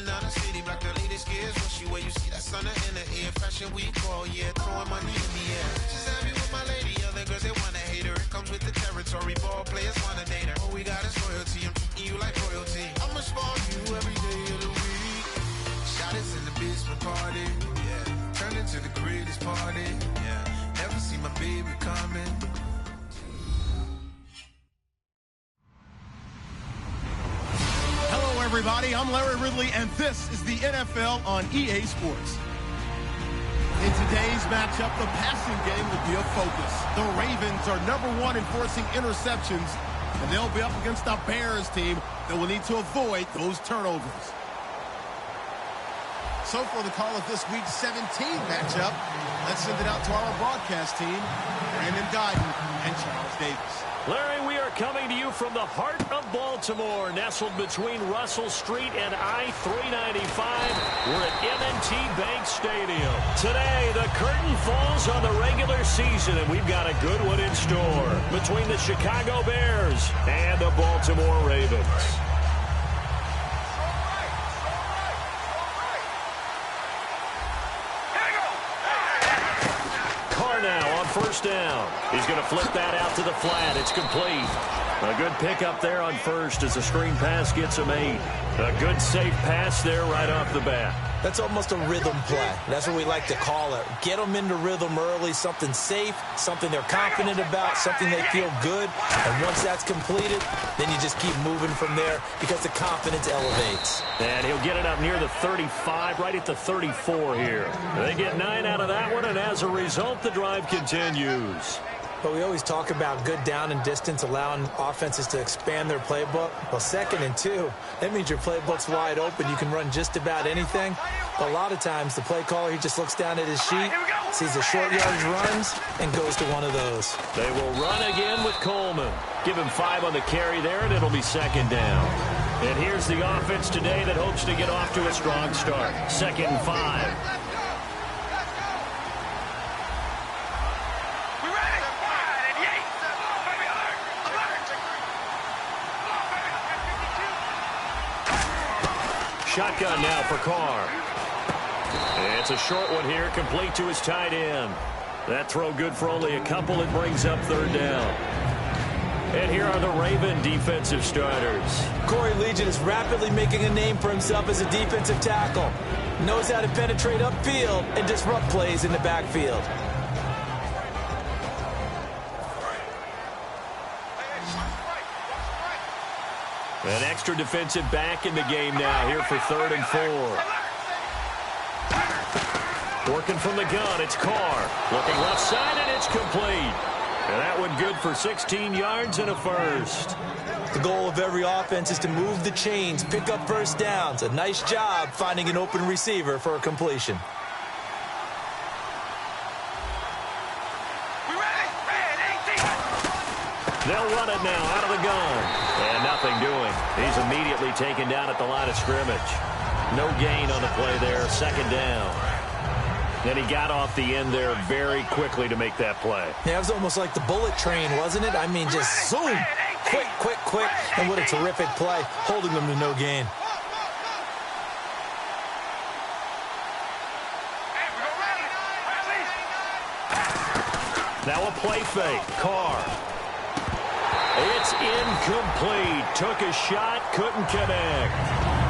down the city, black the latest gears. When she where you see that sun in the air. Fashion week all year, throwing money in the air. She's happy with my lady, other girls they wanna hate her. It comes with the territory, ball players wanna date her. All we got is loyalty, I'm treating you like royalty. I'ma spoil you every day of the week. Shot is in the basement party, yeah. Turn into the greatest party, yeah. Never see my baby coming. Hello, everybody. I'm Larry Ridley, and this is the NFL on EA Sports. In today's matchup, the passing game will be a focus. The Ravens are #1 in forcing interceptions, and they'll be up against the Bears team that will need to avoid those turnovers. So for the call of this week's 17th matchup, let's send it out to our broadcast team, Brandon Guyton and Charles Davis. Larry, we are coming to you from the heart of Baltimore, nestled between Russell Street and I-395. We're at M&T Bank Stadium. Today, the curtain falls on the regular season, and we've got a good one in store between the Chicago Bears and the Baltimore Ravens. Now on first down. He's going to flip that out to the flat. It's complete. A good pickup there on first as the screen pass gets him 8. A good safe pass there right off the bat. That's almost a rhythm play. That's what we like to call it. Get them into rhythm early, something safe, something they're confident about, something they feel good. And once that's completed, then you just keep moving from there because the confidence elevates. And he'll get it up near the 35, right at the 34 here. They get 9 out of that one, and as a result, the drive continues. But we always talk about good down and distance, allowing offenses to expand their playbook. Well, 2nd and 2, that means your playbook's wide open. You can run just about anything. But a lot of times, the play caller, he just looks down at his sheet, sees the short yardage runs, and goes to one of those. They will run again with Coleman. Give him 5 on the carry there, and it'll be 2nd down. And here's the offense today that hopes to get off to a strong start. 2nd and 5. Shotgun now for Carr. It's a short one here, complete to his tight end. That throw good for only a couple. It brings up 3rd down. And here are the Raven defensive starters. Corey Legion is rapidly making a name for himself as a defensive tackle. Knows how to penetrate upfield and disrupt plays in the backfield. An extra defensive back in the game now here for 3rd and 4. Working from the gun, it's Carr. Looking left side, and it's complete. And that one good for 16 yards and a first. The goal of every offense is to move the chains, pick up first downs. A nice job finding an open receiver for a completion. They'll run it now out of the gun. And nothing doing. He's immediately taken down at the line of scrimmage. No gain on the play there. 2nd down. Then he got off the end there very quickly to make that play. Yeah, it was almost like the bullet train, wasn't it? I mean, just zoom. Quick, quick, quick. And what a terrific play, holding them to no gain. Now a play fake. Carr. It's incomplete. Took a shot, couldn't connect.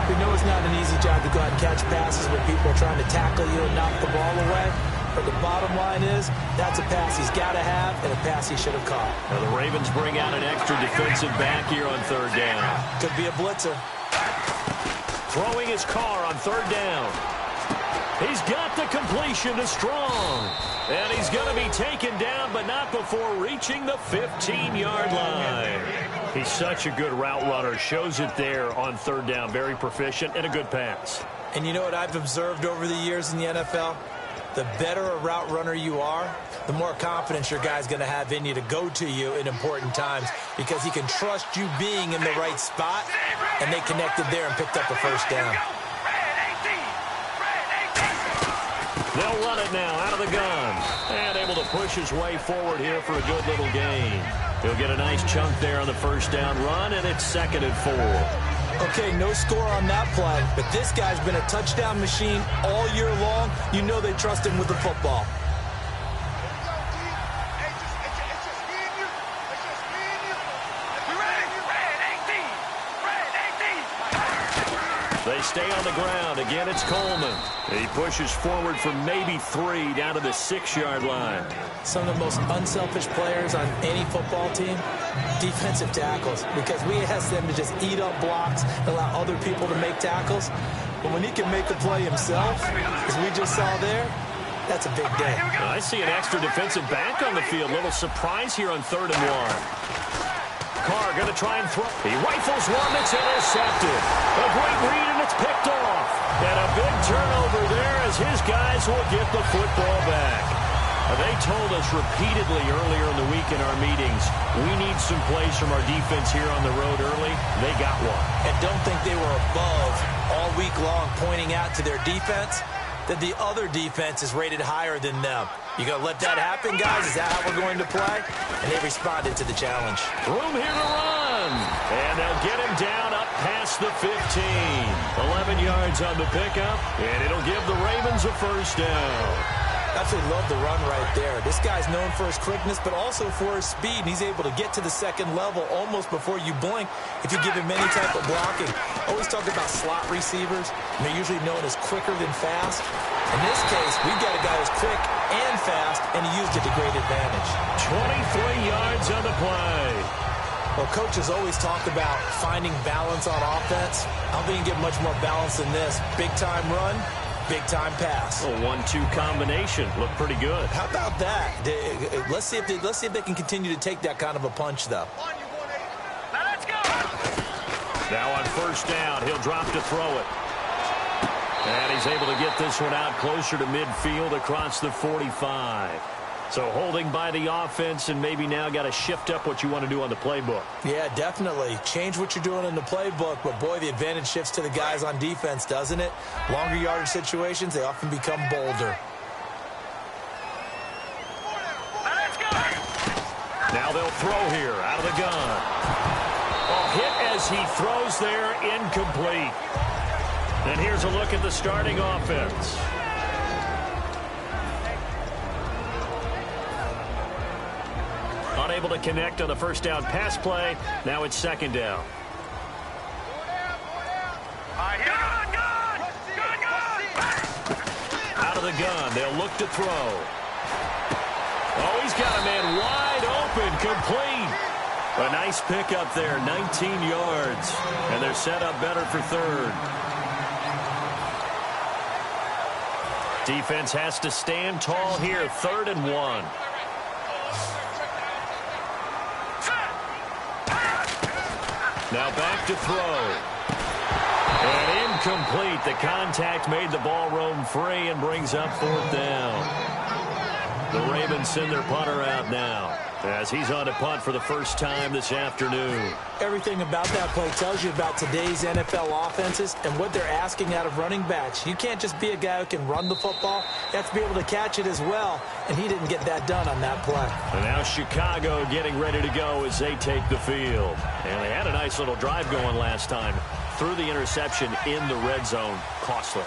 We know it's not an easy job to go out and catch passes when people are trying to tackle you and knock the ball away. But the bottom line is, that's a pass he's got to have and a pass he should have caught. Now the Ravens bring out an extra defensive back here on 3rd down. Could be a blitzer. Throwing his Carr on 3rd down. He's got the completion to Strong. And he's going to be taken down, but not before reaching the 15-yard line. He's such a good route runner. Shows it there on 3rd down. Very proficient and a good pass. And you know what I've observed over the years in the NFL? The better a route runner you are, the more confidence your guy's going to have in you to go to you in important times because he can trust you being in the right spot, and they connected there and picked up a first down. They'll run it now out of the gun. And able to push his way forward here for a good little gain. He'll get a nice chunk there on the first down run, and it's 2nd and 4. Okay, no score on that play, but this guy's been a touchdown machine all year long. You know they trust him with the football. They stay on the ground. Again, it's Coleman. He pushes forward for maybe 3 down to the 6-yard line. Some of the most unselfish players on any football team, defensive tackles, because we ask them to just eat up blocks and allow other people to make tackles. But when he can make the play himself, as we just saw there, that's a big day. I see an extra defensive back on the field. Little surprise here on 3rd and 1. Carr going to try and throw. He rifles one that's intercepted. A great read, and it's picked off. And a big turnover there as his guys will get the football back. They told us repeatedly earlier in the week in our meetings, we need some plays from our defense here on the road early. They got one. And don't think they were above all week long pointing out to their defense that the other defense is rated higher than them. You going to let that happen, guys? Is that how we're going to play? And they responded to the challenge. Room here to run. And they'll get him down up past the 15. 11 yards on the pickup, and it'll give the Ravens a first down. Absolutely love the run right there. This guy's known for his quickness, but also for his speed. And he's able to get to the second level almost before you blink if you give him any type of blocking. Always talk about slot receivers, and they're usually known as quicker than fast. In this case, we've got a guy who's quick and fast, and he used it to great advantage. 23 yards on the play. Well, coaches always talk about finding balance on offense. I don't think you can get much more balance than this. Big-time run, big-time pass. A 1-2 combination. Looked pretty good. How about that? Let's see if they can continue to take that kind of a punch, though. Now on first down, he'll drop to throw it. And he's able to get this one out closer to midfield across the 45. So holding by the offense, and maybe now got to shift up what you want to do on the playbook. Yeah, definitely. Change what you're doing in the playbook, but boy, the advantage shifts to the guys on defense, doesn't it? Longer yardage situations, they often become bolder. Now they'll throw here out of the gun. A hit as he throws there, incomplete. And here's a look at the starting offense. Unable to connect on the first down pass play. Now it's second down. Out of the gun. They'll look to throw. Oh, he's got a man wide open, complete. A nice pickup there, 19 yards. And they're set up better for third. Defense has to stand tall here, 3rd and 1. Now back to throw. And incomplete. The contact made the ball roam free and brings up 4th down. The Ravens send their punter out now as he's on to punt for the first time this afternoon. Everything about that play tells you about today's NFL offenses and what they're asking out of running backs. You can't just be a guy who can run the football. You have to be able to catch it as well, and he didn't get that done on that play. And now Chicago getting ready to go as they take the field. And they had a nice little drive going last time. Threw the interception in the red zone. Costly.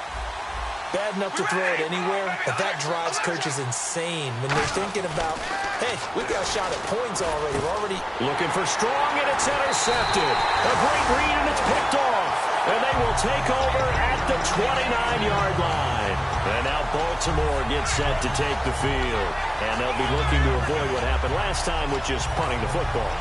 Bad enough to throw it anywhere, but that drives coaches insane when they're thinking about, hey, we've got a shot at points already. We're already looking for strong, and it's intercepted. A great read, and it's picked off. And they will take over at the 29-yard line. And now Baltimore gets set to take the field. And they'll be looking to avoid what happened last time, which is punting the football.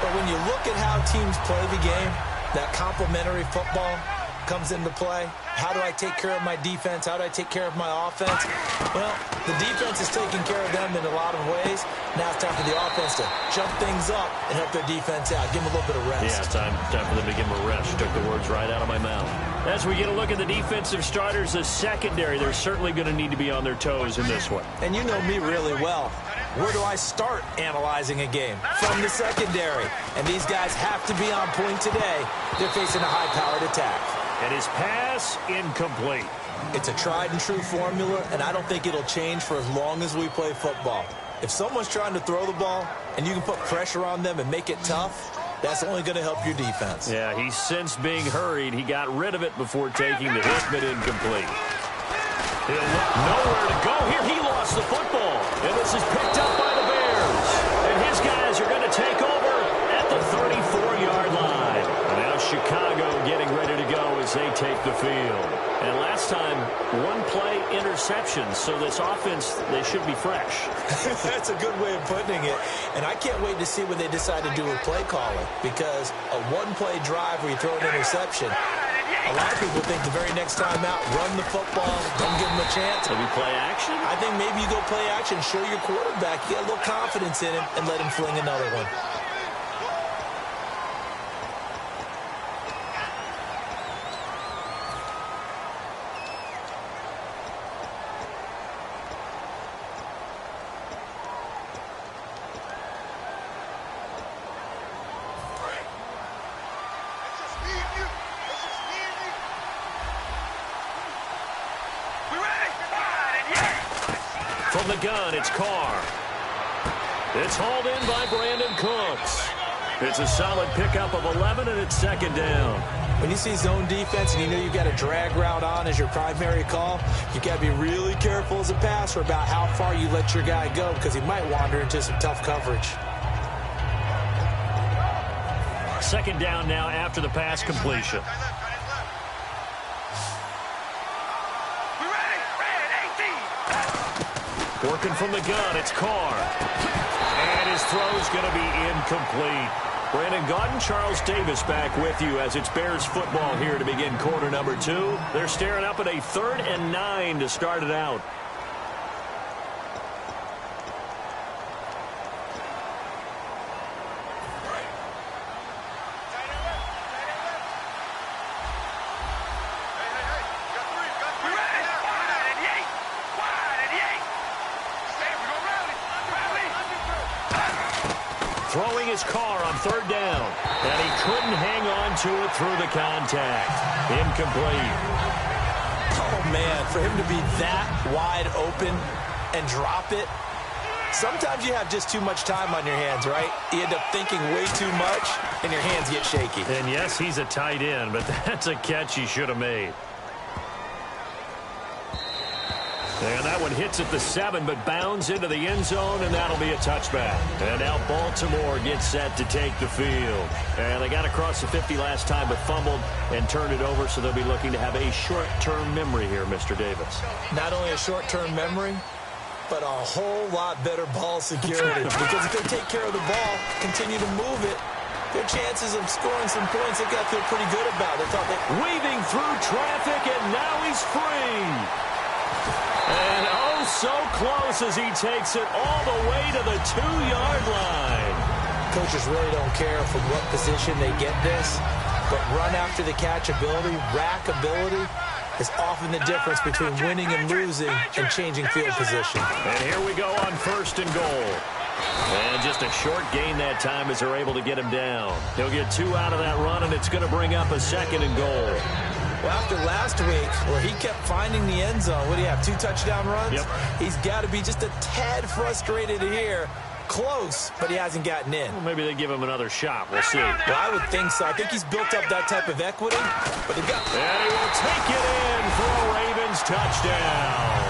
But when you look at how teams play the game, that complementary football comes into play. How do I take care of my defense? How do I take care of my offense? Well, the defense is taking care of them in a lot of ways. Now it's time for the offense to jump things up and help their defense out. Give them a little bit of rest. Yeah, it's time for them to give them a rest. Took the words right out of my mouth. As we get a look at the defensive starters, the secondary, they're certainly going to need to be on their toes in this one. And you know me really well. Where do I start analyzing a game? From the secondary. And these guys have to be on point today. They're facing a high-powered attack. And his pass, incomplete. It's a tried-and-true formula, and I don't think it'll change for as long as we play football. If someone's trying to throw the ball and you can put pressure on them and make it tough, That's only going to help your defense. Yeah, he's since being hurried. He got rid of it before taking the hit, but incomplete. He'll look nowhere to go here. He lost the football, and this is picked up by the Bears. And his guys are going to take over at the 34-yard line. And now Chicago getting ready to go as they take the field. And last time, one-play interception, so this offense, they should be fresh. That's a good way of putting it. And I can't wait to see what they decide to do with play calling, because a one-play drive where you throw an interception, a lot of people think the very next time out, run the football, don't give them a chance. Maybe play action? I think maybe you go play action, show your quarterback, you get a little confidence in him, and let him fling another one. From the gun, it's Carr. It's hauled in by Brandon Cooks. It's a solid pickup of 11, and it's second down. When you see zone defense and you know you've got a drag route on as your primary call, you've got to be really careful as a passer about how far you let your guy go, because he might wander into some tough coverage. Second down now after the pass completion. Working from the gun, it's Carr. And his throw's going to be incomplete. Brandon Gaudin, Charles Davis back with you as it's Bears football here to begin quarter number 2. They're staring up at a 3rd and 9 to start it out. Throwing his Carr on 3rd down. And he couldn't hang on to it through the contact. Incomplete. Oh, man, for him to be that wide open and drop it, sometimes you have just too much time on your hands, right? You end up thinking way too much, and your hands get shaky. And, yes, he's a tight end, but that's a catch he should have made. And that one hits at the 7, but bounds into the end zone, and that'll be a touchback. And now Baltimore gets set to take the field. And they got across the 50 last time, but fumbled and turned it over, so they'll be looking to have a short-term memory here, Mr. Davis. Not only a short-term memory, but a whole lot better ball security. Because if they take care of the ball, continue to move it, their chances of scoring some points, they've got to feel pretty good about. They thought they... Weaving through traffic, and now he's free. And oh, so close as he takes it all the way to the 2-yard line. Coaches really don't care from what position they get this, but run after the catch ability, rack ability, is often the difference between winning and losing and changing field position. And here we go on 1st and goal. And just a short gain that time as they're able to get him down. He'll get 2 out of that run, and it's going to bring up a 2nd and goal. Well, after last week, where he kept finding the end zone, what do you have, 2 touchdown runs? Yep. He's got to be just a tad frustrated here. Close, but he hasn't gotten in. Well, maybe they give him another shot. We'll see. Well, I would think so. I think he's built up that type of equity, but they've got... And he will take it in for a Ravens touchdown.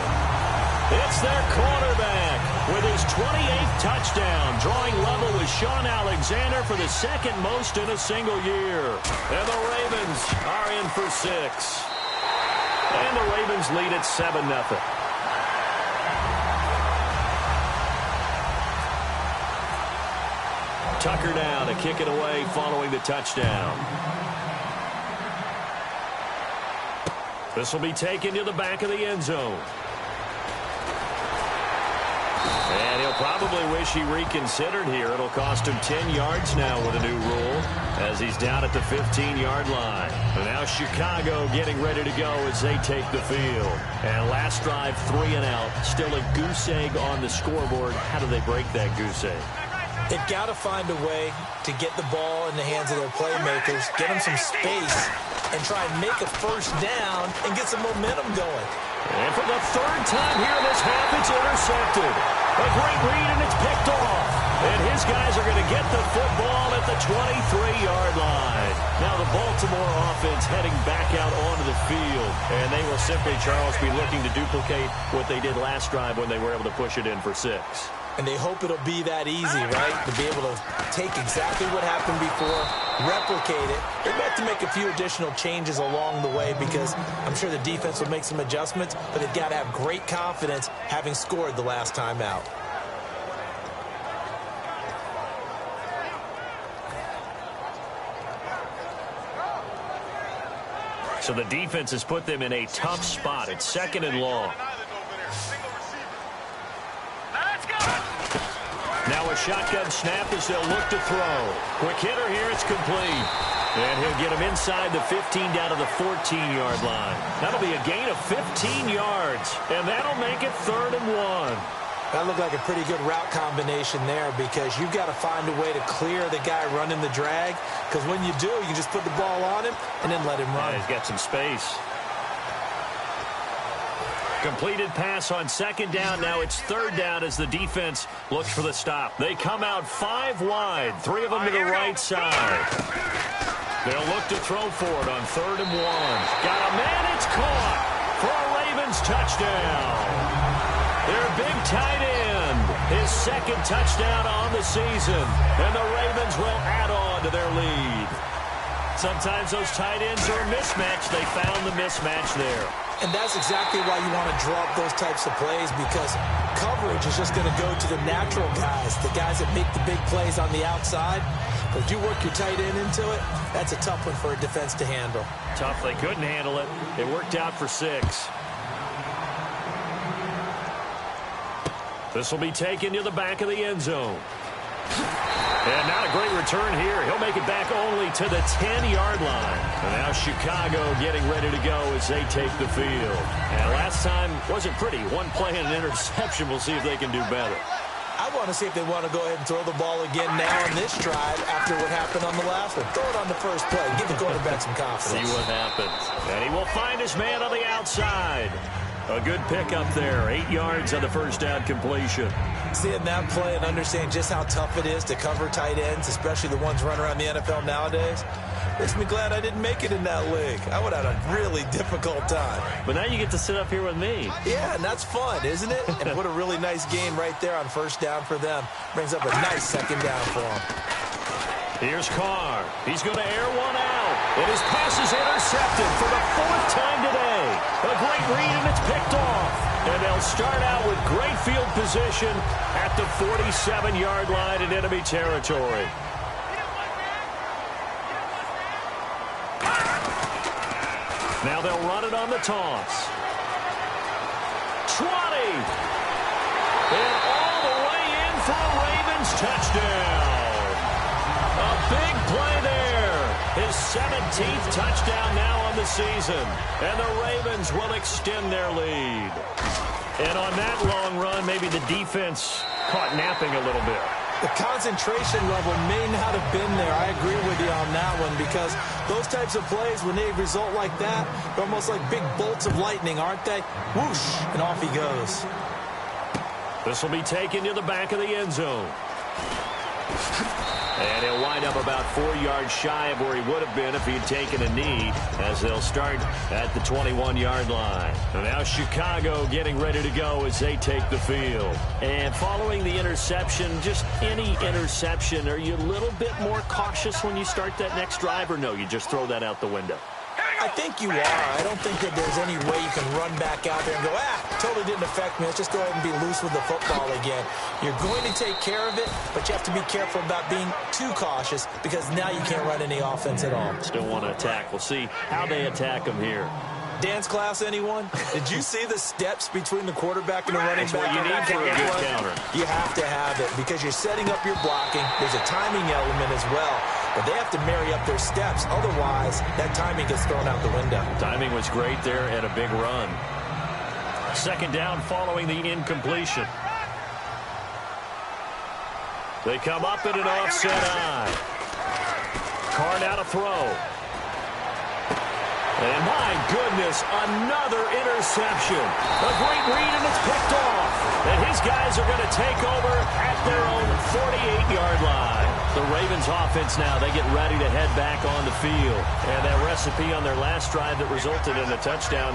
It's their quarterback with his 28th touchdown, drawing level with Sean Alexander for the 2nd most in a single year. And the Ravens are in for 6. And the Ravens lead at 7-0. Tucker down to kick it away following the touchdown. This will be taken to the back of the end zone. And he'll probably wish he reconsidered here. It'll cost him 10 yards now with a new rule as he's down at the 15-yard line. And now Chicago getting ready to go as they take the field. And last drive, 3 and out. Still a goose egg on the scoreboard. How do they break that goose egg? They've got to find a way to get the ball in the hands of their playmakers, get them some space, and try and make a 1st down and get some momentum going. And for the 3rd time here in this half, it's intercepted. A great read, and it's picked off. And his guys are going to get the football at the 23-yard line. Now the Baltimore offense heading back out onto the field. And they will simply, Charles, be looking to duplicate what they did last drive when they were able to push it in for 6. And they hope it'll be that easy, right? To be able to take exactly what happened before, replicate it. They may have to make a few additional changes along the way because I'm sure the defense will make some adjustments, but they've got to have great confidence having scored the last time out. So the defense has put them in a tough spot. It's 2nd and long. Now a shotgun snap as they'll look to throw. Quick hitter here, it's complete. And he'll get him inside the 15 down to the 14-yard line. That'll be a gain of 15 yards, and that'll make it 3rd and 1. That looked like a pretty good route combination there because you've got to find a way to clear the guy running the drag because when you do, you just put the ball on him and then let him run. Yeah, he's got some space. Completed pass on 2nd down. Now it's 3rd down as the defense looks for the stop. They come out 5 wide, 3 of them to the right side. They'll look to throw for it on 3rd and 1. Got a man, it's caught for a Ravens touchdown. Their big tight end, his 2nd touchdown on the season, and the Ravens will add on to their lead. Sometimes those tight ends are a mismatch. They found the mismatch there. And that's exactly why you want to draw up those types of plays because coverage is just going to go to the natural guys, the guys that make the big plays on the outside. But if you work your tight end into it, that's a tough one for a defense to handle. Tough. They couldn't handle it. It worked out for 6. This will be taken to the back of the end zone. And not a great return here. He'll make it back only to the 10-yard line. And now Chicago getting ready to go as they take the field. And last time wasn't pretty. One play and an interception. We'll see if they can do better. I want to see if they want to go ahead and throw the ball again now on this drive after what happened on the last one. Throw it on the first play. Give the quarterback some confidence. See what happens. And he will find his man on the outside. A good pickup there. 8 yards on the first down completion. Seeing that play and understanding just how tough it is to cover tight ends, especially the ones running around the NFL nowadays, makes me glad I didn't make it in that league. I would have had a really difficult time. But now you get to sit up here with me. Yeah, and that's fun, isn't it? And what a really nice game right there on first down for them. Brings up a nice 2nd down for them. Here's Carr. He's going to air one out. And his pass is intercepted for the 4th time today. A great read, and it's picked off. And they'll start out with great field position at the 47-yard line in enemy territory. Now they'll run it on the toss. 20. And all the way in for a Ravens touchdown. A big play there. His 17th touchdown now on the season. And the Ravens will extend their lead. And on that long run, maybe the defense caught napping a little bit. The concentration level may not have been there. I agree with you on that one because those types of plays, when they result like that, they're almost like big bolts of lightning, aren't they? Whoosh, and off he goes. This will be taken to the back of the end zone. And he'll wind up about 4 yards shy of where he would have been if he had taken a knee as they'll start at the 21-yard line. And now Chicago getting ready to go as they take the field. And following the interception, just any interception, are you a little bit more cautious when you start that next drive, or no, you just throw that out the window? I think you are. I don't think that there's any way you can run back out there and go, totally didn't affect me. Let's just go ahead and be loose with the football again. You're going to take care of it, but you have to be careful about being too cautious because now you can't run any offense at all. Still want to attack. We'll see how they attack them here. Dance class, anyone? Did you see the steps between the quarterback and the running back? What you need for a good counter. You have to have it because you're setting up your blocking. There's a timing element as well. But they have to marry up their steps. Otherwise, that timing gets thrown out the window. Timing was great there and a big run. 2nd down following the incompletion. They come up in an offset eye. Carr now to throw. And my goodness, another interception. A great read, and it's picked off. And his guys are going to take over at their own 48-yard line. The Ravens offense now, they get ready to head back on the field. And that recipe on their last drive that resulted in a touchdown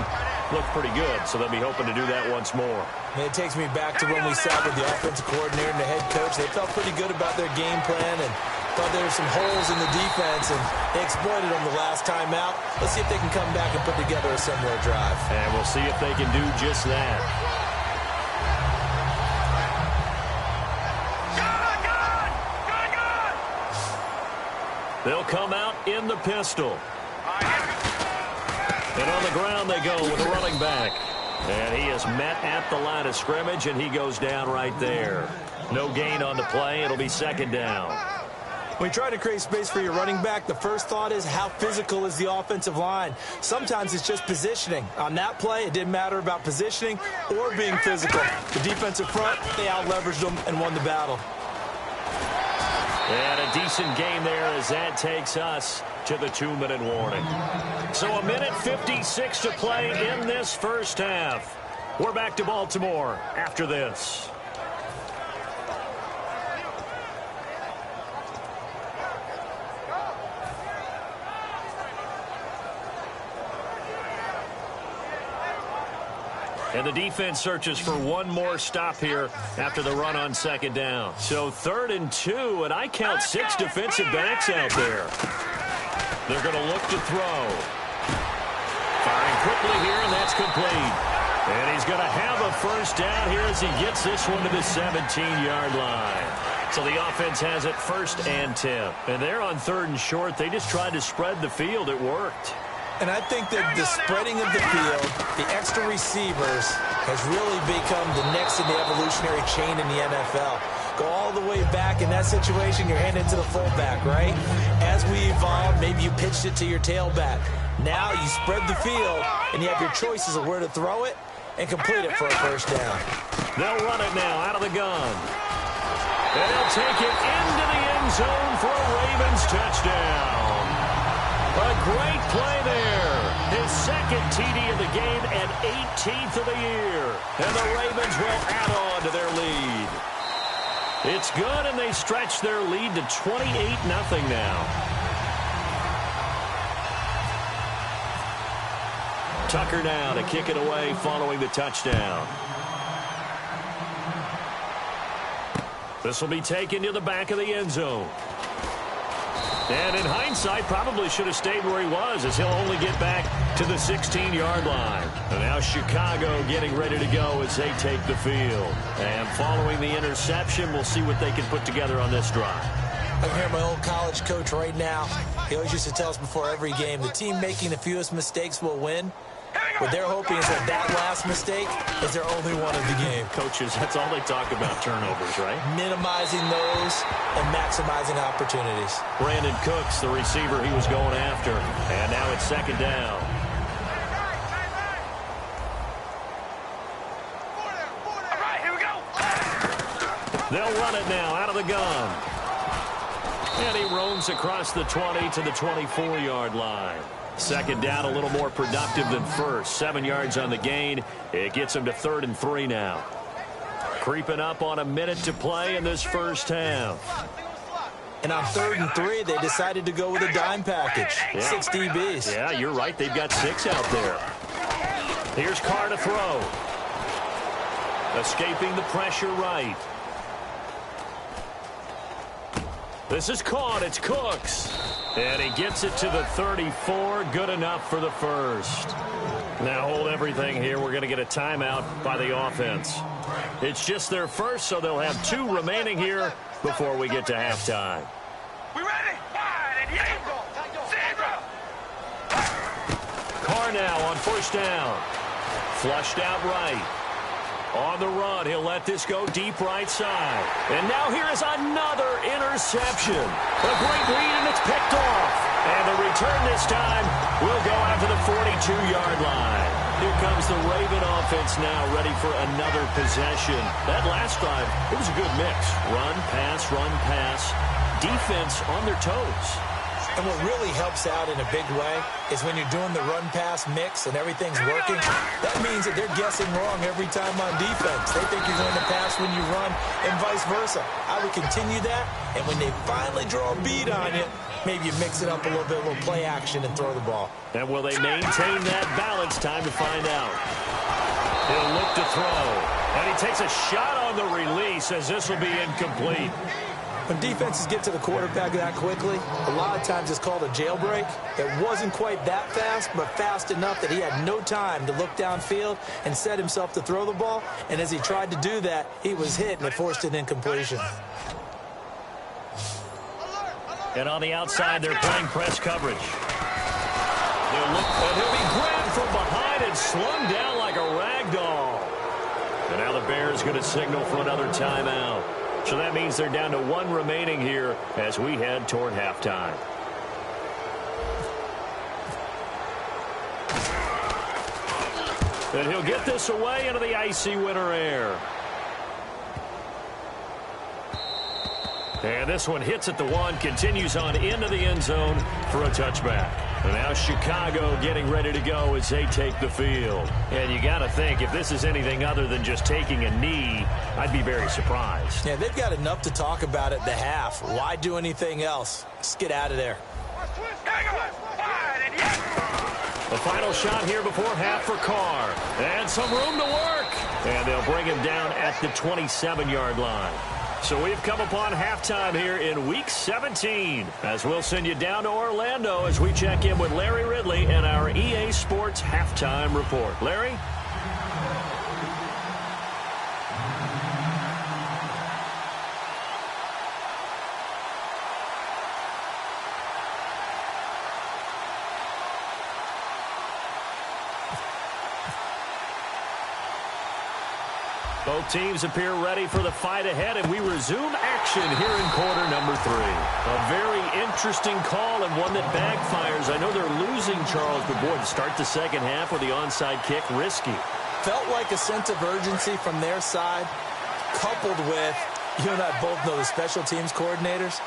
looked pretty good, so they'll be hoping to do that once more. And it takes me back to when we sat with the offensive coordinator and the head coach. They felt pretty good about their game plan and thought there were some holes in the defense, and they exploited them the last time out. Let's see if they can come back and put together a similar drive. And we'll see if they can do just that. They'll come out in the pistol. And on the ground they go with a running back. And he is met at the line of scrimmage, and he goes down right there. No gain on the play. It'll be second down. When you try to create space for your running back, the first thought is how physical is the offensive line. Sometimes it's just positioning. On that play, it didn't matter about positioning or being physical. The defensive front, they out-leveraged them and won the battle. And a decent game there as that takes us to the 2-minute warning. So a minute 56 to play in this first half. We're back to Baltimore after this. And the defense searches for one more stop here after the run on second down. So 3rd and 2, and I count 6 defensive backs out there. They're going to look to throw. Firing quickly here, and that's complete. And he's going to have a first down here as he gets this one to the 17-yard line. So the offense has it 1st and 10. And they're on 3rd and short. They just tried to spread the field. It worked. And I think that the spreading of the field, the extra receivers, has really become the next in the evolutionary chain in the NFL. Go all the way back in that situation, you're handing it to the fullback, right? As we evolved, maybe you pitched it to your tailback. Now you spread the field, and you have your choices of where to throw it and complete it for a first down. They'll run it now out of the gun. And they'll take it into the end zone for a Ravens touchdown. A great play there. His 2nd TD of the game and 18th of the year. And the Ravens will add on to their lead. It's good, and they stretch their lead to 28-0 now. Tucker now to kick it away following the touchdown. This will be taken to the back of the end zone. And in hindsight, probably should have stayed where he was, as he'll only get back to the 16-yard line. And now Chicago getting ready to go as they take the field. And following the interception, we'll see what they can put together on this drive. I can hear my old college coach right now. He always used to tell us before every game, the team making the fewest mistakes will win. What they're hoping is that last mistake is their only one of the game. Coaches, that's all they talk about, turnovers, right? Minimizing those and maximizing opportunities. Brandon Cooks, the receiver he was going after. And now it's second down. All right, here we go. They'll run it now out of the gun. And he roams across the 20 to the 24-yard line. Second down, a little more productive than first. 7 yards on the gain. It gets him to 3rd and 3 now. Creeping up on a minute to play in this first half. And on 3rd and 3, they decided to go with a dime package. Yeah. 6 DBs. Yeah, you're right. They've got 6 out there. Here's Carr to throw. Escaping the pressure right. This is caught. It's Cooks. And he gets it to the 34. Good enough for the first. Now hold everything here. We're going to get a timeout by the offense. It's just their first, so they'll have 2 remaining here before we get to halftime. We ready? Wide and Diego. Carr now on first down. Flushed out right. On the run, he'll let this go deep right side. And now here is another interception. A great read, and it's picked off. And the return this time will go out to the 42-yard line. Here comes the Raven offense now, ready for another possession. That last drive, it was a good mix. Run, pass, defense on their toes. And what really helps out in a big way is when you're doing the run-pass mix and everything's working, that means that they're guessing wrong every time on defense. They think you're going to pass when you run and vice versa. I would continue that, and when they finally draw a bead on you, maybe you mix it up a little bit, a little play action, and throw the ball. And will they maintain that balance? Time to find out. He'll look to throw. And he takes a shot on the release as this will be incomplete. When defenses get to the quarterback that quickly, a lot of times it's called a jailbreak. It wasn't quite that fast, but fast enough that he had no time to look downfield and set himself to throw the ball. And as he tried to do that, he was hit and it forced an incompletion. And on the outside, they're playing press coverage. They'll look, and he'll be grabbed from behind and slung down like a rag doll. And now the Bears going to signal for another timeout. So that means they're down to one remaining here as we head toward halftime. And he'll get this away into the icy winter air. And this one hits at the one, continues on into the end zone for a touchback. And now Chicago getting ready to go as they take the field. And you got to think, if this is anything other than just taking a knee, I'd be very surprised. Yeah, they've got enough to talk about at the half. Why do anything else? Just get out of there. The final shot here before half for Carr. And some room to work. And they'll bring him down at the 27-yard line. So we've come upon halftime here in Week 17 as we'll send you down to Orlando as we check in with Larry Ridley and our EA Sports Halftime Report. Larry? Both teams appear ready for the fight ahead, and we resume action here in quarter number 3. A very interesting call and one that backfires. I know they're losing, Charles, but boy, to start the second half with the onside kick, risky. Felt like a sense of urgency from their side, coupled with, you and I both know the special teams coordinators.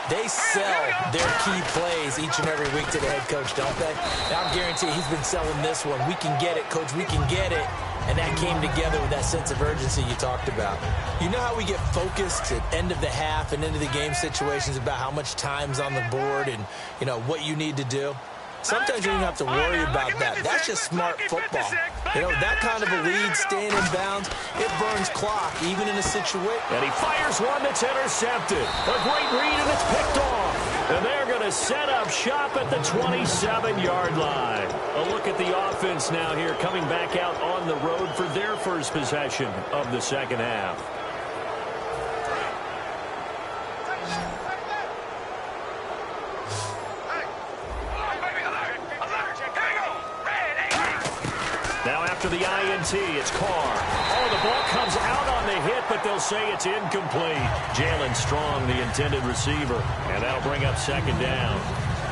They sell their key plays each and every week to the head coach, don't they? Now, I guarantee he's been selling this one. We can get it, coach. We can get it. And that came together with that sense of urgency you talked about. You know how we get focused at end of the half and into the game situations about how much time's on the board and, you know, what you need to do? Sometimes you don't have to worry about that. That's just smart football. You know, that kind of a lead, staying in bounds, it burns clock, even in a situation. And he fires one that's intercepted. A great read, and it's picked off. And they're going to set up shop at the 27-yard line. A look at the offense now here, coming back out on the road for their first possession of the second half. Now after the INT, it's Carr. Oh, the ball comes out on the hit, but they'll say it's incomplete. Jalen Strong, the intended receiver, and that'll bring up second down.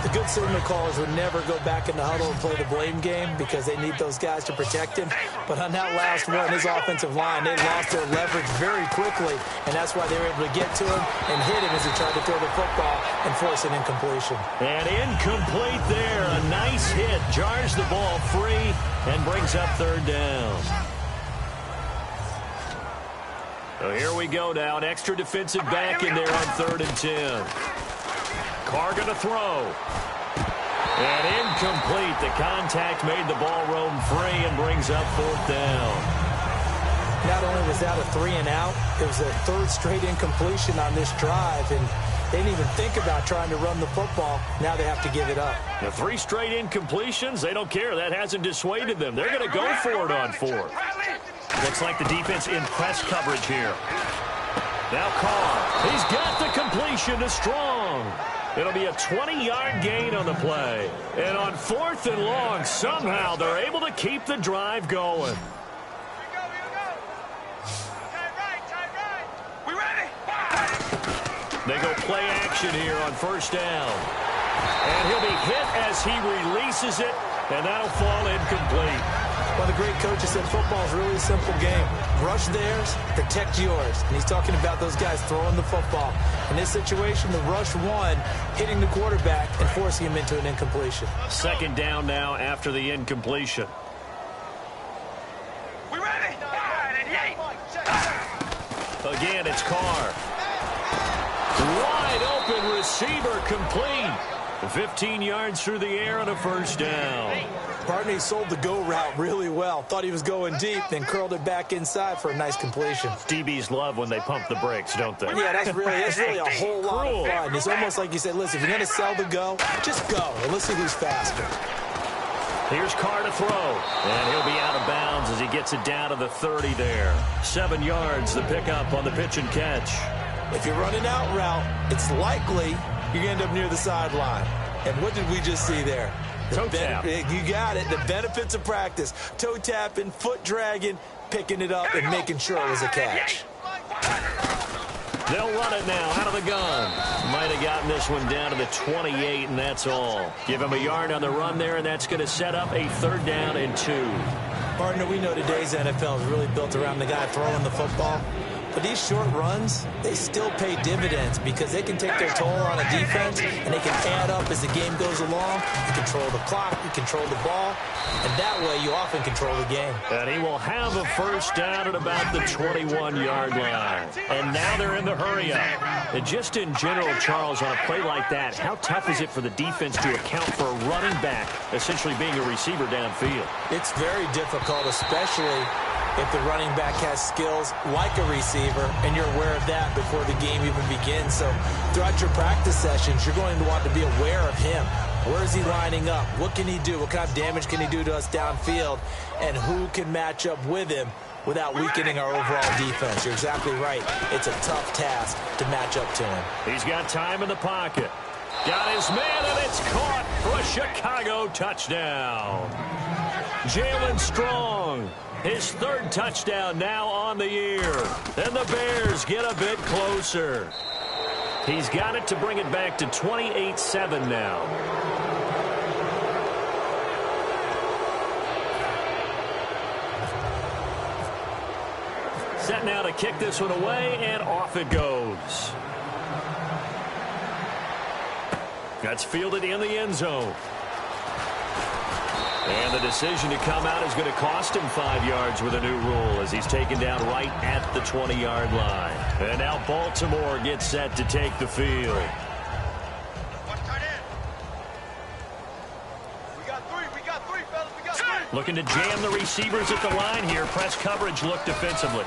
The good signal callers would never go back in the huddle and play the blame game because they need those guys to protect him. But on that last one, his offensive line, they lost their leverage very quickly, and that's why they were able to get to him and hit him as he tried to throw the football and force an incompletion. And incomplete there. A nice hit. Jars the ball free and brings up third down. So here we go now. An extra defensive back in there on 3rd and 10. Carr going to throw. And incomplete. The contact made the ball roam free and brings up 4th down. Not only was that a 3 and out, it was a 3rd straight incompletion on this drive, and they didn't even think about trying to run the football. Now they have to give it up. The 3 straight incompletions, they don't care. That hasn't dissuaded them. They're going to go for it on 4th. Looks like the defense in press coverage here. Now Carr. He's got the completion to Strong. It'll be a 20-yard gain on the play. And on 4th and long, somehow they're able to keep the drive going. They go play action here on 1st down. And he'll be hit as he releases it, and that'll fall incomplete. One of the great coaches said football is really a simple game. Rush theirs, protect yours. And he's talking about those guys throwing the football. In this situation, the rush one, hitting the quarterback and forcing him into an incompletion. Second down now after the incompletion. We ready? Again, it's Carr. Wide open receiver complete. 15 yards through the air and a first down. Barney sold the go route really well. Thought he was going deep, then curled it back inside for a nice completion. DBs love when they pump the brakes, don't they? Yeah, that's really a whole lot of fun. It's almost like you said, listen, if you're going to sell the go, just go, and let's see who's faster. Here's Carr to throw, and he'll be out of bounds as he gets it down to the 30 there. 7 yards, the pickup on the pitch and catch. If you're running out route, it's likely you're going to end up near the sideline. And what did we just see there? Toe tap. You got it. The benefits of practice. Toe tapping, foot dragging, picking it up, and making sure it was a catch. They'll run it now out of the gun. Might have gotten this one down to the 28, and that's all. Give him a yard on the run there, and that's going to set up a 3rd down and 2. Partner, we know today's NFL is really built around the guy throwing the football. But these short runs, they still pay dividends because they can take their toll on a defense and they can add up as the game goes along. You control the clock, you control the ball, and that way you often control the game. And he will have a first down at about the 21-yard line. And now they're in the hurry-up. And just in general, Charles, on a play like that, how tough is it for the defense to account for a running back essentially being a receiver downfield? It's very difficult, especially if the running back has skills like a receiver, and you're aware of that before the game even begins. So throughout your practice sessions, you're going to want to be aware of him. Where is he lining up? What can he do? What kind of damage can he do to us downfield? And who can match up with him without weakening our overall defense? You're exactly right. It's a tough task to match up to him. He's got time in the pocket. Got his man, and it's caught for a Chicago touchdown. Jalen Strong. His 3rd touchdown now on the year. And the Bears get a bit closer. He's got it to bring it back to 28-7 now. Set now to kick this one away, and off it goes. That's fielded in the end zone. And the decision to come out is going to cost him 5 yards with a new rule as he's taken down right at the 20-yard line. And now Baltimore gets set to take the field. We got three, fellas. We got 3. Looking to jam the receivers at the line here. Press coverage look defensively.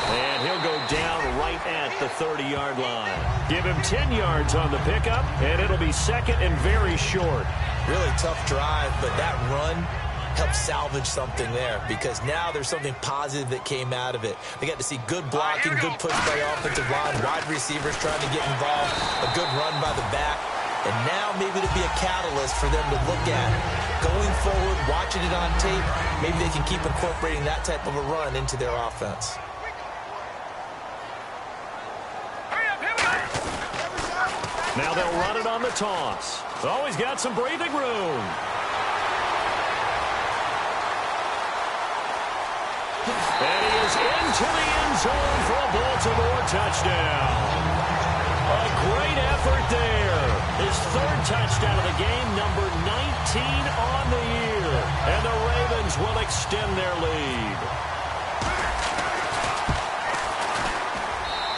And he'll go down right at the 30-yard line. Give him 10 yards on the pickup, and it'll be 2nd and very short. Really tough drive, but that run helped salvage something there because now there's something positive that came out of it. They got to see good blocking, good push by the offensive line, wide receivers trying to get involved, a good run by the back, and now maybe to be a catalyst for them to look at going forward, watching it on tape. Maybe they can keep incorporating that type of a run into their offense. Now they'll run it on the toss. Oh, he's got some breathing room. And he is into the end zone for a Baltimore touchdown. A great effort there. His 3rd touchdown of the game, number 19 on the year. And the Ravens will extend their lead.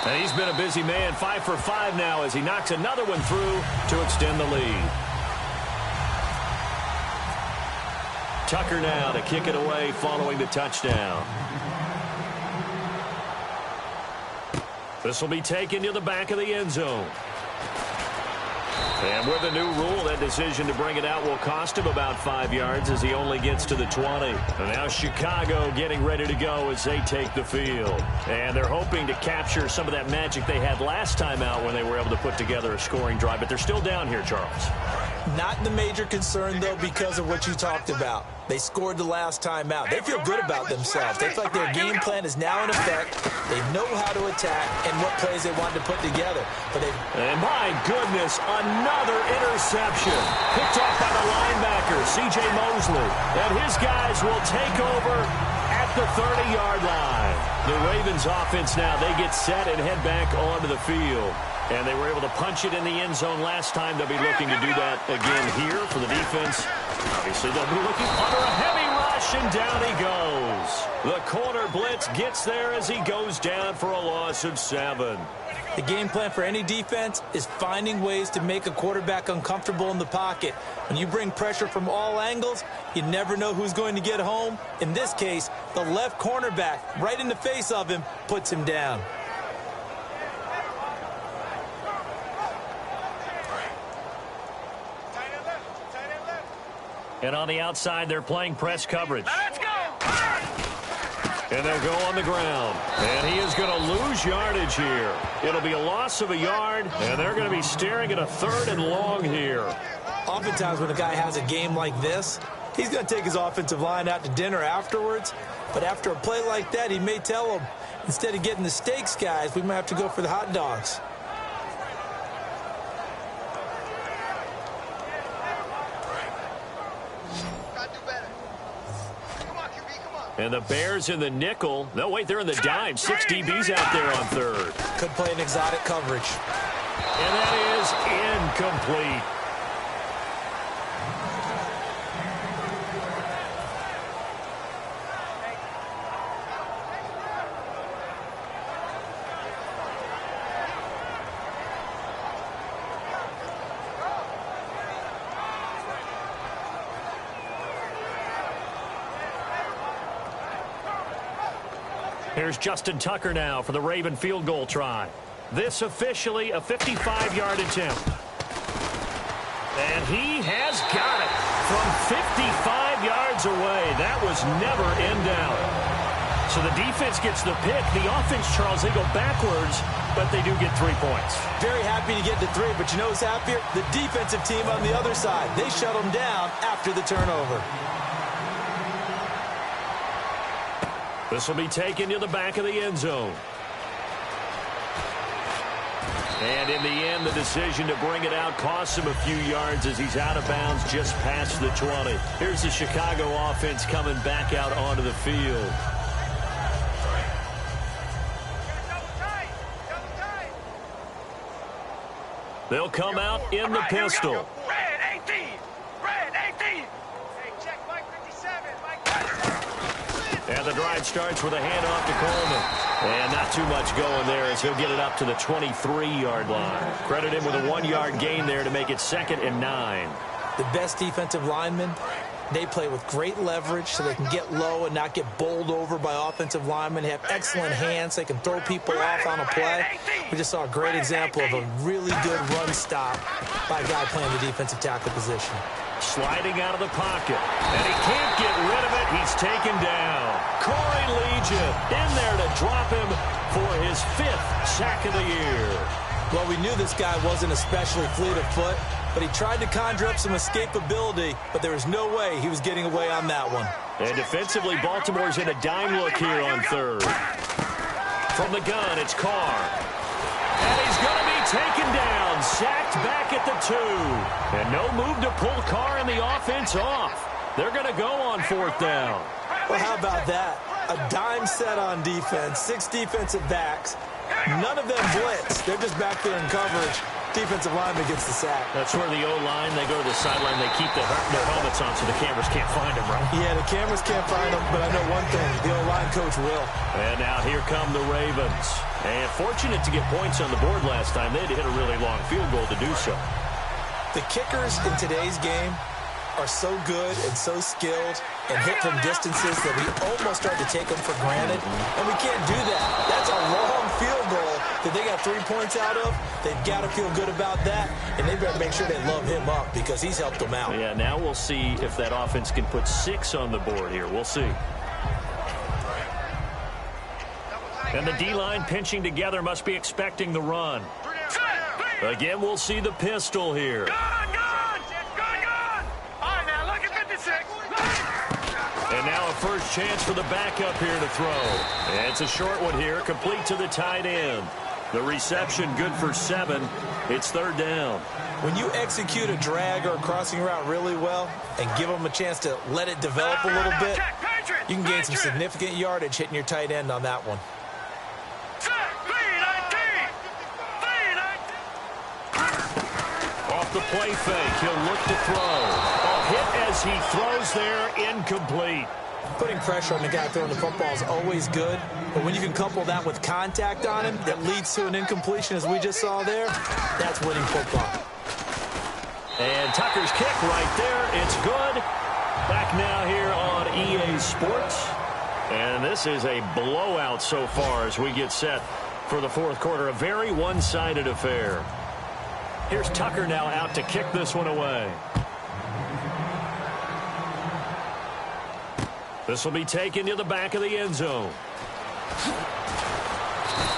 And he's been a busy man, 5 for 5 now as he knocks another one through to extend the lead. Tucker now to kick it away following the touchdown. This will be taken to the back of the end zone. And with the new rule, that decision to bring it out will cost him about 5 yards as he only gets to the 20. And now Chicago getting ready to go as they take the field. And they're hoping to capture some of that magic they had last time out when they were able to put together a scoring drive. But they're still down here, Charles. Not the major concern, though, because of what you talked about. They scored the last time out. They feel good about themselves. They feel like their game plan is now in effect. They know how to attack and what plays they want to put together. And my goodness, another interception. Picked off by the linebacker, C.J. Mosley. And his guys will take over at the 30-yard line. The Ravens offense now, they get set and head back onto the field. And they were able to punch it in the end zone last time. They'll be looking to do that again here for the defense. Obviously, they'll be looking under a heavy rush, and down he goes. The corner blitz gets there as he goes down for a loss of 7. The game plan for any defense is finding ways to make a quarterback uncomfortable in the pocket. When you bring pressure from all angles, you never know who's going to get home. In this case, the left cornerback, right in the face of him, puts him down. And on the outside, they're playing press coverage. Let's go! And they'll go on the ground. And he is going to lose yardage here. It'll be a loss of a yard, and they're going to be staring at a 3rd and long here. Oftentimes when a guy has a game like this, he's going to take his offensive line out to dinner afterwards. But after a play like that, he may tell them, instead of getting the steaks, guys, we might have to go for the hot dogs. And the Bears in the nickel. No, wait, they're in the dime. 6 DBs out there on 3rd. Could play an exotic coverage. And that is incomplete. Here's Justin Tucker now for the Raven field goal try. This officially a 55-yard attempt. And he has got it from 55 yards away. That was never in doubt. So the defense gets the pick. The offense, Charles, they go backwards, but they do get 3 points. Very happy to get to 3, but you know who's happier? The defensive team on the other side. They shut them down after the turnover. This will be taken to the back of the end zone. And in the end, the decision to bring it out costs him a few yards as he's out of bounds just past the 20. Here's the Chicago offense coming back out onto the field. They'll come out in the pistol. Red 18! Red 18! Hey, check Mike 57. Mike. And the drive starts with a handoff to Coleman. And not too much going there as he'll get it up to the 23-yard line. Credit him with a 1-yard gain there to make it 2nd and 9. The best defensive linemen, they play with great leverage so they can get low and not get bowled over by offensive linemen. They have excellent hands. They can throw people off on a play. We just saw a great example of a really good run stop by a guy playing the defensive tackle position. Sliding out of the pocket. And he can't get rid of it. He's taken down. Corey Legion in there to drop him for his 5th sack of the year. Well, we knew this guy wasn't especially fleet of foot, but he tried to conjure up some escapability, but there was no way he was getting away on that one. And defensively, Baltimore's in a dime look here on 3rd. From the gun, it's Carr. And he's going to be taken down, sacked back at the 2. And no move to pull Carr and the offense off. They're going to go on 4th down. Well, how about that? A dime set on defense, 6 defensive backs. None of them blitz. They're just back there in coverage. Defensive lineman gets the sack. That's where the O-line, they go to the sideline, they keep their helmets on so the cameras can't find them, right? Yeah, the cameras can't find them, but I know one thing, the O-line coach will. And now here come the Ravens. And fortunate to get points on the board last time. They had to hit a really long field goal to do so. The kickers in today's game are so good and so skilled and hit from distances that we almost start to take them for granted. And we can't do that. That's a long field goal that they got 3 points out of. They've got to feel good about that, and they better make sure they love him up because he's helped them out. Yeah, now we'll see if that offense can put 6 on the board here. We'll see. And the D-line pinching together must be expecting the run. Again, we'll see the pistol here. And now a first chance for the backup here to throw. And it's a short one here, complete to the tight end. The reception good for 7. It's third down. When you execute a drag or a crossing route really well and give them a chance to let it develop a little bit, you can gain some significant yardage hitting your tight end on that one. Off the play fake, he'll look to throw. A hit as he throws there, incomplete. Putting pressure on the guy throwing the football is always good, but when you can couple that with contact on him that leads to an incompletion, as we just saw there, that's winning football. And Tucker's kick right there. It's good. Back now here on EA Sports. And this is a blowout so far as we get set for the fourth quarter. A very one-sided affair. Here's Tucker now out to kick this one away. This will be taken to the back of the end zone.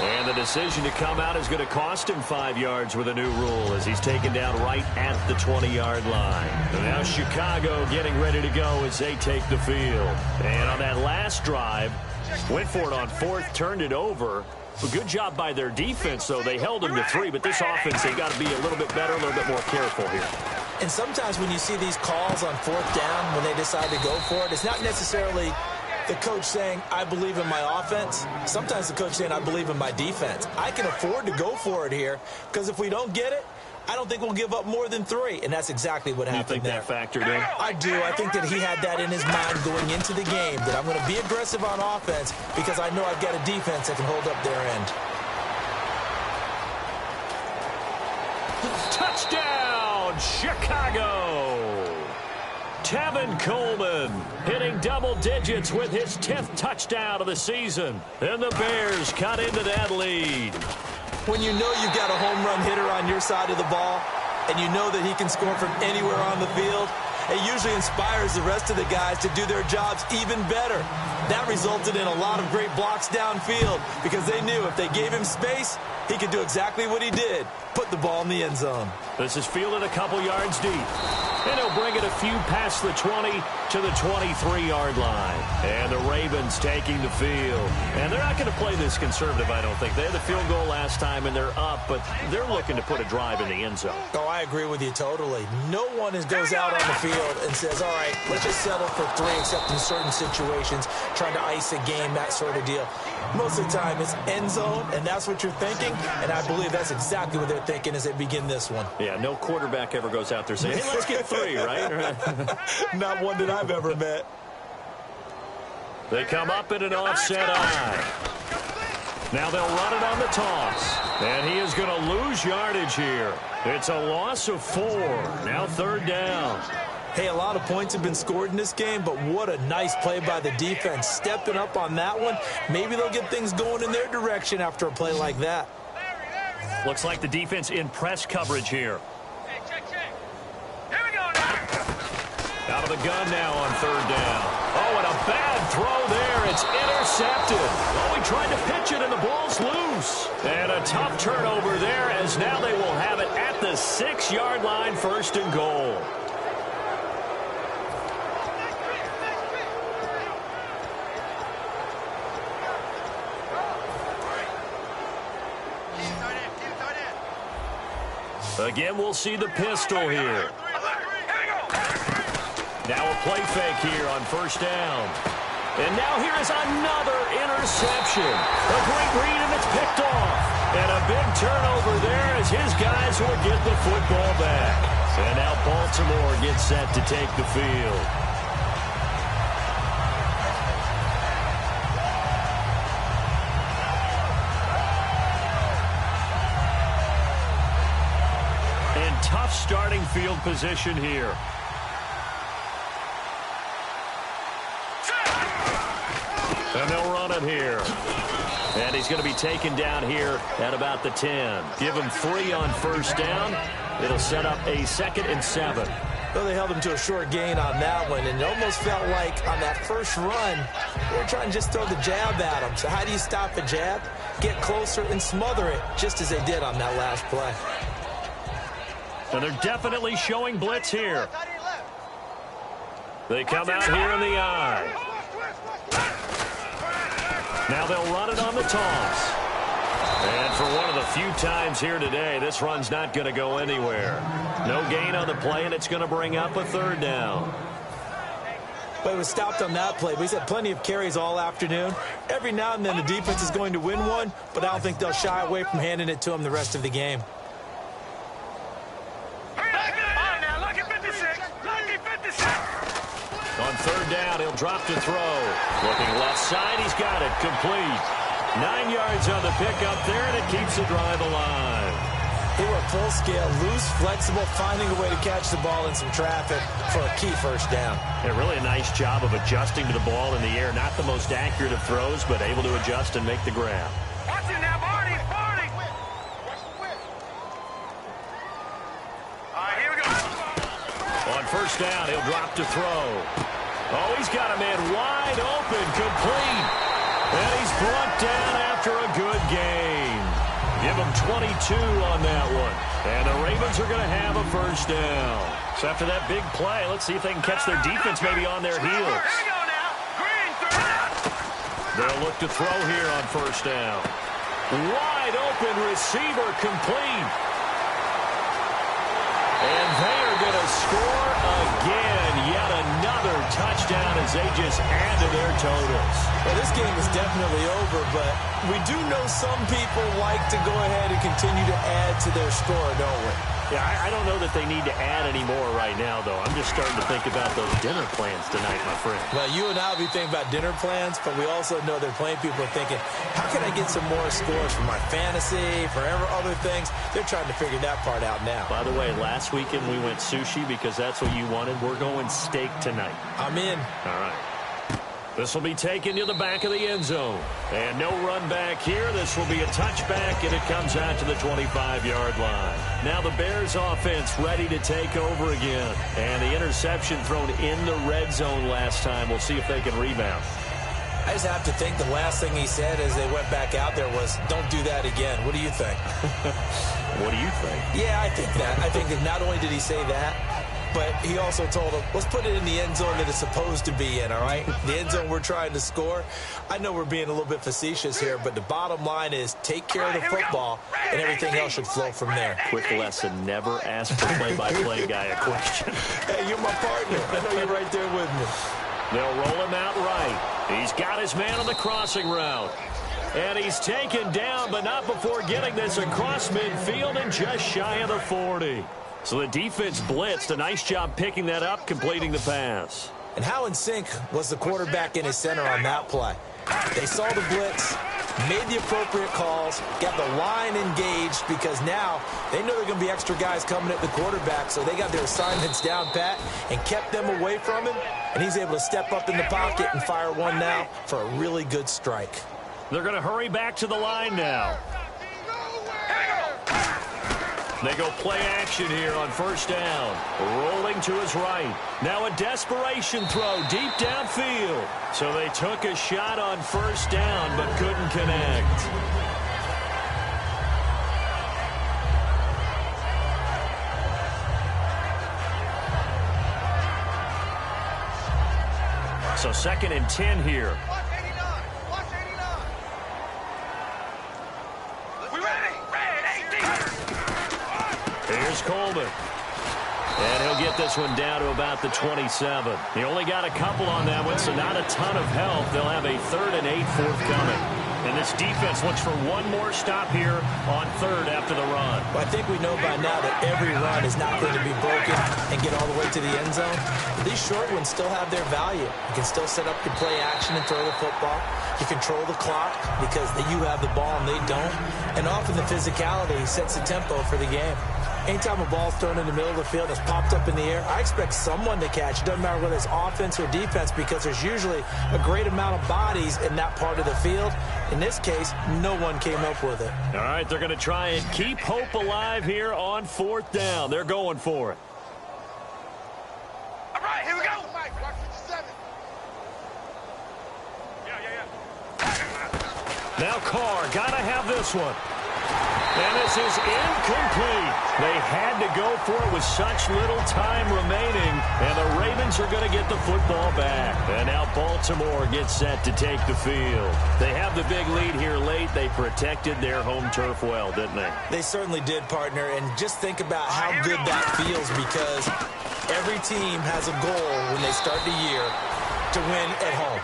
And the decision to come out is going to cost him 5 yards with a new rule as he's taken down right at the 20-yard line. And now Chicago getting ready to go as they take the field. And on that last drive, went for it on fourth, turned it over. A good job by their defense, though. They held them to 3, but this offense, they got to be a little bit better, a little bit more careful here. And sometimes when you see these calls on fourth down, when they decide to go for it, it's not necessarily the coach saying, I believe in my offense. Sometimes the coach saying, I believe in my defense. I can afford to go for it here because if we don't get it, I don't think we'll give up more than 3. And that's exactly what happened there. You think that factored in? I do. I think that he had that in his mind going into the game, that I'm going to be aggressive on offense because I know I've got a defense that can hold up their end. Touchdown, Chicago! Tevin Coleman hitting double digits with his 10th touchdown of the season. And the Bears cut into that lead. When you know you've got a home run hitter on your side of the ball and you know that he can score from anywhere on the field, it usually inspires the rest of the guys to do their jobs even better. That resulted in a lot of great blocks downfield because they knew if they gave him space, he could do exactly what he did, put the ball in the end zone. This is fielded a couple yards deep. And he'll bring it a few past the 20 to the 23-yard line. And the Ravens taking the field. And they're not going to play this conservative, I don't think. They had the field goal last time, and they're up, but they're looking to put a drive in the end zone. Oh, I agree with you totally. No one goes out on the field and says, all right, let's just settle for 3, except in certain situations, trying to ice a game, that sort of deal. Most of the time, it's end zone, and that's what you're thinking, and I believe that's exactly what they're thinking as they begin this one. Yeah, no quarterback ever goes out there saying, hey, let's get 3, right? Not one that I've ever met. They come up in an offset eye. Now they'll run it on the toss. And he is going to lose yardage here. It's a loss of 4. Now third down. Hey, a lot of points have been scored in this game, but what a nice play by the defense. Stepping up on that one. Maybe they'll get things going in their direction after a play like that. Looks like the defense in press coverage here. Hey, check. Here we go now. Out of the gun now on third down. Oh, and a bad throw there. It's intercepted. Oh, he tried to pitch it, and the ball's loose. And a tough turnover there, as now they will have it at the 6-yard line, first and goal. Again, we'll see the pistol here. Now a play fake here on first down. And now here is another interception. A great read, and it's picked off. And a big turnover there as his guys will get the football back. And now Baltimore gets set to take the field. And tough starting field position here. And they'll run it here. And he's going to be taken down here at about the 10. Give him 3 on first down. It'll set up a 2nd and 7. Well, they held him to a short gain on that one, and it almost felt like on that first run, they were trying to just throw the jab at him. So how do you stop a jab? Get closer and smother it, just as they did on that last play. And they're definitely showing blitz here. They come out here in the eye. Now they'll run it on the toss. And for one of the few times here today, this run's not going to go anywhere. No gain on the play, and it's going to bring up a 3rd down. But it was stopped on that play. But he's had plenty of carries all afternoon. Every now and then the defense is going to win one, but I don't think they'll shy away from handing it to him the rest of the game. On 3rd down, he'll drop to throw. Looking left side, he's got it. Complete. 9 yards on the pickup there, and it keeps the drive alive. He went full scale, loose, flexible, finding a way to catch the ball in some traffic for a key 1st down. Yeah, really a nice job of adjusting to the ball in the air. Not the most accurate of throws, but able to adjust and make the grab. Watch it now, Barney! Barney! All right, here we go. On 1st down, he'll drop to throw. Oh, he's got a man wide open, complete. And he's brought down after a good game. Give him 22 on that one. And the Ravens are going to have a 1st down. So after that big play, let's see if they can catch their defense maybe on their heels. Here we go now. Green, 3. They'll look to throw here on 1st down. Wide open receiver, complete. And they are going to score again. Yet another touchdown as they just add to their totals. Well, this game is definitely over, but we do know some people like to go ahead and continue to add to their score, don't we? Yeah, I don't know that they need to add any more right now, though. I'm just starting to think about those dinner plans tonight, my friend. Well, you and I will be thinking about dinner plans, but we also know there are plenty of people thinking, how can I get some more scores for my fantasy, for other things? They're trying to figure that part out now. By the way, last weekend we went sushi because that's what you wanted. We're going steak tonight. I'm in. All right. This will be taken to the back of the end zone. And no run back here. This will be a touchback, and it comes out to the 25-yard line. Now the Bears offense ready to take over again. And the interception thrown in the red zone last time. We'll see if they can rebound. I just have to think the last thing he said as they went back out there was, don't do that again. What do you think? What do you think? Yeah, I think that. I think that not only did he say that, but he also told them, let's put it in the end zone that it's supposed to be in, all right? The end zone we're trying to score. I know we're being a little bit facetious here, but the bottom line is take care of the football, and everything else should flow from there. Quick lesson, never ask the play-by-play guy a question. Hey, you're my partner. I know you're right there with me. They'll roll him out right. He's got his man on the crossing route. And he's taken down, but not before getting this across midfield and just shy of the 40. So the defense blitzed. A nice job picking that up, completing the pass. And how in sync was the quarterback in his center on that play? They saw the blitz, made the appropriate calls, got the line engaged because now they know there are going to be extra guys coming at the quarterback, so they got their assignments down pat and kept them away from him, and he's able to step up in the pocket and fire one now for a really good strike. They're going to hurry back to the line now. They go play action here on 1st down. Rolling to his right. Now a desperation throw deep downfield. So they took a shot on 1st down but couldn't connect. So 2nd and 10 here. Here's Coleman. And he'll get this one down to about the 27. He only got a couple on that one, so not a ton of help. They'll have a 3rd and 8 forthcoming. And this defense looks for one more stop here on 3rd after the run. Well, I think we know by now that every run is not going to be broken and get all the way to the end zone. These short ones still have their value. You can still set up your play action and throw the football. You control the clock because you have the ball and they don't. And often the physicality sets the tempo for the game. Anytime a ball's thrown in the middle of the field, it's popped up in the air, I expect someone to catch. It doesn't matter whether it's offense or defense because there's usually a great amount of bodies in that part of the field. In this case, no one came up with it. All right, they're going to try and keep hope alive here on 4th down. They're going for it. All right, here we go. Now Carr, got to have this one. And this is incomplete. They had to go for it with such little time remaining, and the Ravens are going to get the football back. And now Baltimore gets set to take the field. They have the big lead here late. They protected their home turf well, didn't they? They certainly did, partner, and just think about how good that feels, because every team has a goal when they start the year to win at home,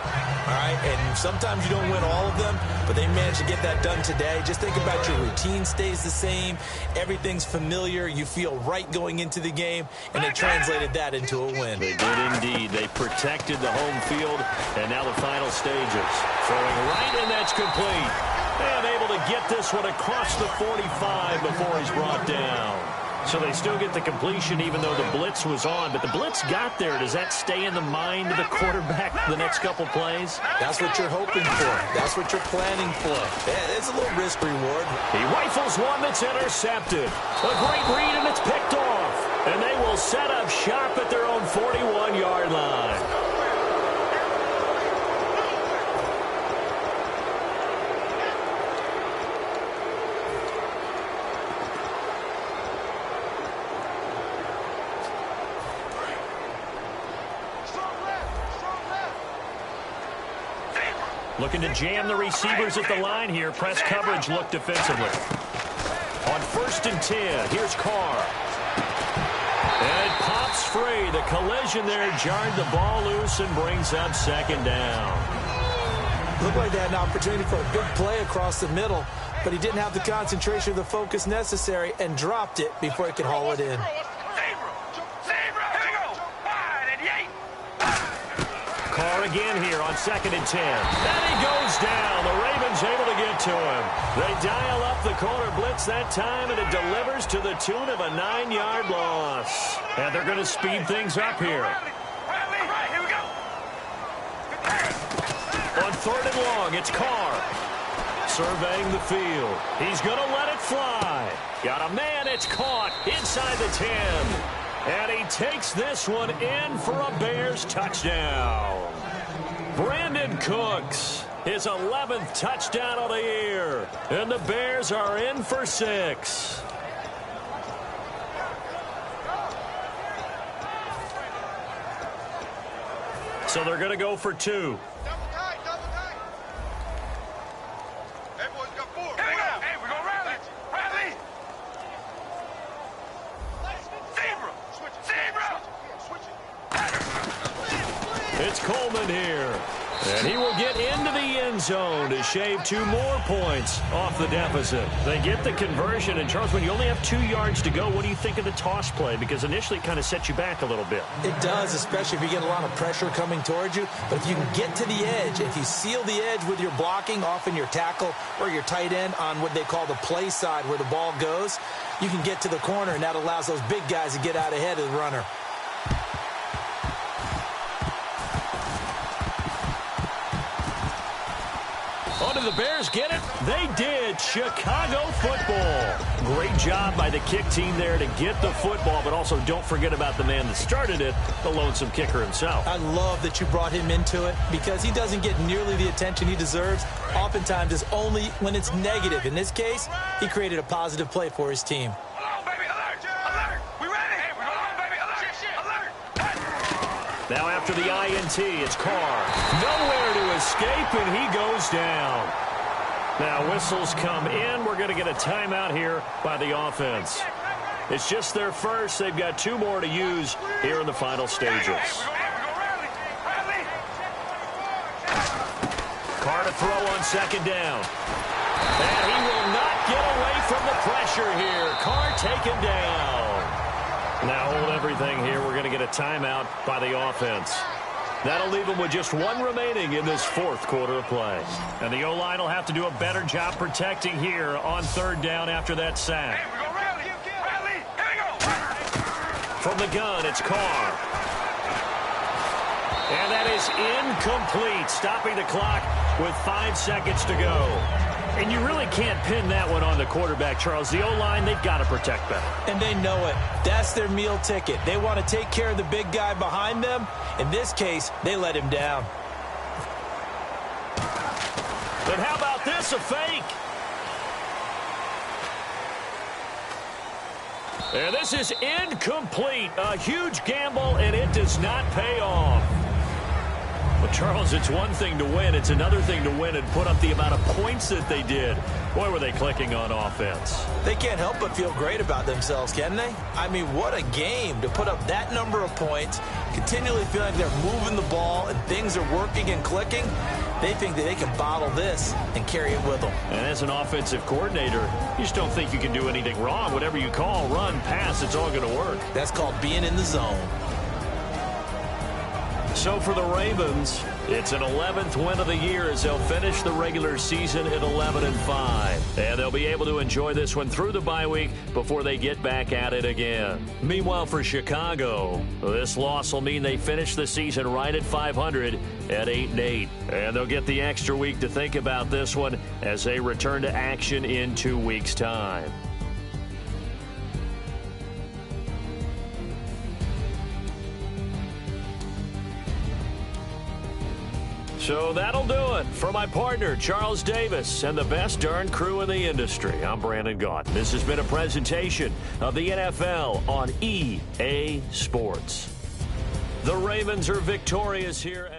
all right? And sometimes you don't win all of them, but they managed to get that done today. Just think about your routine stays the same. Everything's familiar. You feel right going into the game, and they translated that into a win. They did indeed. They protected the home field, and now the final stages. Throwing right, and that's complete. And able to get this one across the 45 before he's brought down. So they still get the completion even though the blitz was on. But the blitz got there. Does that stay in the mind of the quarterback the next couple plays? That's what you're hoping for. That's what you're planning for. It's a little risk reward. He rifles one that's intercepted. A great read, and it's picked off. And they will set up shop at their own 41-yard line. Looking to jam the receivers at the line here. Press coverage look defensively. On 1st and 10, here's Carr. And it pops free. The collision there jarred the ball loose and brings up 2nd down. Looked like they had an opportunity for a big play across the middle, but he didn't have the concentration or the focus necessary and dropped it before he could haul it in. Carr again here on 2nd and 10. And he goes down. The Ravens able to get to him. They dial up the corner blitz that time, and it delivers to the tune of a 9-yard loss. And they're going to speed things up here. On 3rd and long, it's Carr. Surveying the field. He's going to let it fly. Got a man. It's caught inside the 10. And he takes this one in for a Bears touchdown. Brandon Cooks, his 11th touchdown of the year. And the Bears are in for 6. So they're going to go for 2. Double tight. Hey, boys, got 4. Here we go. Hey, we're going to rally. Rally. It's Coleman here. And he will get into the end zone to shave 2 more points off the deficit. They get the conversion. And, Charles, when you only have 2 yards to go, what do you think of the toss play? Because initially it kind of sets you back a little bit. It does, especially if you get a lot of pressure coming towards you. But if you can get to the edge, if you seal the edge with your blocking, often your tackle or your tight end on what they call the play side where the ball goes, you can get to the corner, and that allows those big guys to get out ahead of the runner. Oh, did the Bears get it? They did. Chicago football. Great job by the kick team there to get the football, but also don't forget about the man that started it, the lonesome kicker himself. I love that you brought him into it because he doesn't get nearly the attention he deserves. Oftentimes it's only when it's negative. In this case, he created a positive play for his team. Now after the INT, it's Carr. Nowhere to escape, and he goes down. Now whistles come in. We're going to get a timeout here by the offense. It's just their first. They've got 2 more to use here in the final stages. Carr to throw on 2nd down. And he will not get away from the pressure here. Carr taken down. Now hold everything here. We're going to get a timeout by the offense. That'll leave them with just 1 remaining in this 4th quarter of play. And the O-line will have to do a better job protecting here on 3rd down after that sack. From the gun, it's Carr. And that is incomplete, stopping the clock with 5 seconds to go. And you really can't pin that one on the quarterback, Charles. The O-line, they've got to protect better. And they know it. That's their meal ticket. They want to take care of the big guy behind them. In this case, they let him down. But how about this, a fake? And this is incomplete. A huge gamble, and it does not pay off. Well, Charles, it's one thing to win. It's another thing to win and put up the amount of points that they did. Boy, were they clicking on offense. They can't help but feel great about themselves, can they? I mean, what a game to put up that number of points, continually feeling they're moving the ball and things are working and clicking. They think that they can bottle this and carry it with them. And as an offensive coordinator, you just don't think you can do anything wrong. Whatever you call, run, pass, it's all going to work. That's called being in the zone. So for the Ravens, it's an 11th win of the year as they'll finish the regular season at 11-5. And they'll be able to enjoy this one through the bye week before they get back at it again. Meanwhile, for Chicago, this loss will mean they finish the season right at 500 at 8-8. And they'll get the extra week to think about this one as they return to action in 2 weeks' time. So that'll do it. For my partner, Charles Davis, and the best darn crew in the industry, I'm Brandon Gaunt. This has been a presentation of the NFL on EA Sports. The Ravens are victorious here.